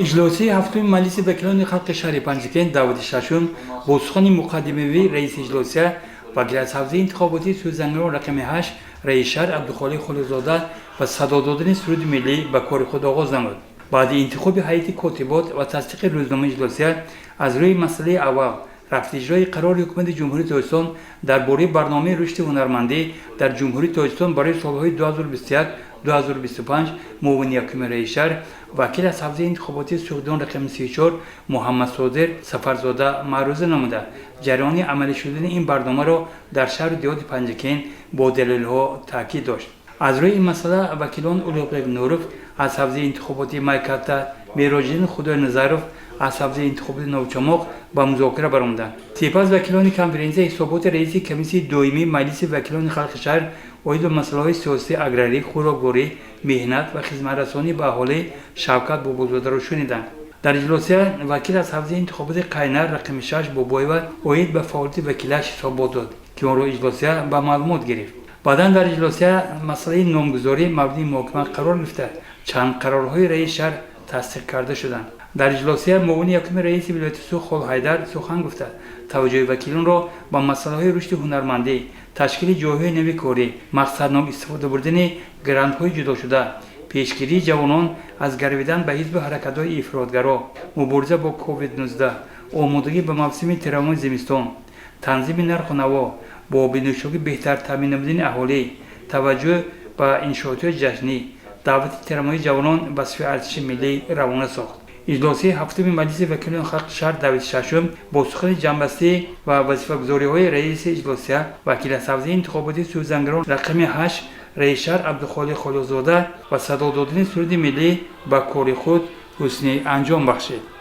اجلاسی هفتم مجلس وکلان خلق شهر پنجگین داوود ششم با سخن مقدمه‌ای رئیس اجلاس وکیل از حوزه انتخاباتی سوزنگران رقم 8 رئیس شهر عبدالخالق خلیزاده و صدا دادن سرود ملی به کار خود آغاز نمود. بعد انتخاب هیئت کاتبات و تصدیق روزنامه اجلاسی از روی مسئله اول رفت اجرای قرار حکومت جمهوری تاجیکستان درباره برنامه رشد هنرمندی در جمهوری تاجیکستان برای سالهای 2021 2025 معاون یکم رئیس شهر وکیل از حوزه انتخاباتی سوگدان رقم 34 محمد صادق سفرزاده معروضه نموده جریان عملی شدن این برنامه را در شهر دیهات پنجگین با دلیل‌ها تاکید داشت. از روی این مسئله وکیلان اولوقی نوروف از حوزه انتخاباتی مایکاتا میراجین خدای نظرف از حوزه انتخاباتی نوچماق با مذاکره برآمدند. سپس وکیلان کنفرانس حسابات رئیس کمیسیون دومی مجلس وکیلان خلق شهر اوید به مسائل سیاسی اگراری خوراکواری مهنت و خدمت رسانی به اهالی شوکت با بزرگوار را شنیدند. در اجلاس وکیل از حوزه انتخاباتی قینر رقم 6 بابایوت اوید به فعالیت وکیلش حسابات داد که آن را اجلاس به معلومات گرفت. بعداً در اجلاس مسئله نامگذاری مبنی محاکمه قرار گرفته چند قرارهای رئیس شهر تصدیق کرده شدند. در اجلاس معاون یکم رئیس ولایت سوخ حیدر سخن گفته توجه وکیلان را به مسائل رشد هنرمندی تشکیل جایهای نوی کاری مقصدنام استفاده بردن گرانت‌های جدا شده پیشگیری جوانان از گرویدن به حزب حرکت‌های افراطگرا مبارزه با کووید 19 آمادگی به موسم ترامای زمستان تنظیم نرخ و نوا با بینوشگی بهتر تامین نمودن اهالی توجه به انشاءات جشنی دعوت ترامای جوانان به صفحه ارتش ملی روانه ساخت. اجلاس هفتم مجلس وکیلان خلق شهر داوود ششم با سخن جنبسته و وظیفه‌گزاری‌های رئیس اجلاس وکیل از حوزه انتخاباتی سوزنگران رقم 8 رئیس شهر عبدالخالق خلیزاده و صدا دادن سرود ملی به کار خود حسنی انجام بخشید.